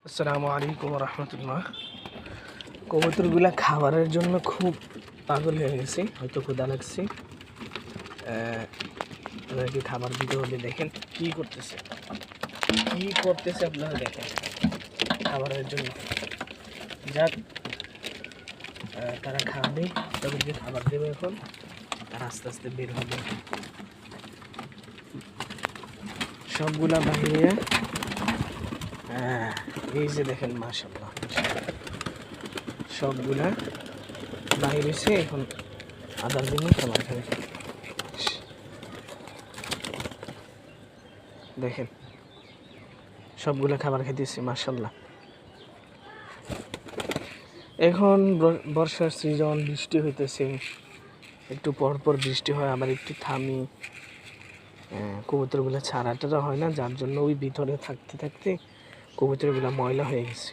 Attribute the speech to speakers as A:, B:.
A: আসসালামু আলাইকুম রহমতুল্লাহ। কবুতরগুলা খাবারের জন্য খুব পাগল হয়ে গেছে, হয়তো ক্ষুধা লাগছে। ওদেরকে খাবার দিতে হবে। দেখেন কি করতেছে আপনারা দেখেন খাবারের জন্য। যাক, তারা খাবে, তাদেরকে খাবার দেবে। এখন তারা আস্তে আস্তে বের হবে। সবগুলা বাহিরে এই যে দেখেন, মাশাআল্লাহ সবগুলা বাইরে এসে এখন আদার জন্য খাবার খাবে। দেখেন সবগুলা খাবার খেতেছে, মাশাআল্লাহ। এখন বর্ষার সিজন, বৃষ্টি হইতেছে, একটু পর পর বৃষ্টি হয়, আবার একটু থামি। কবুতরগুলো ছাড়াটা হয় না, যার জন্য ওই ভিতরে থাকতে থাকতে কবুতরগুলো ময়লা হয়ে গেছে।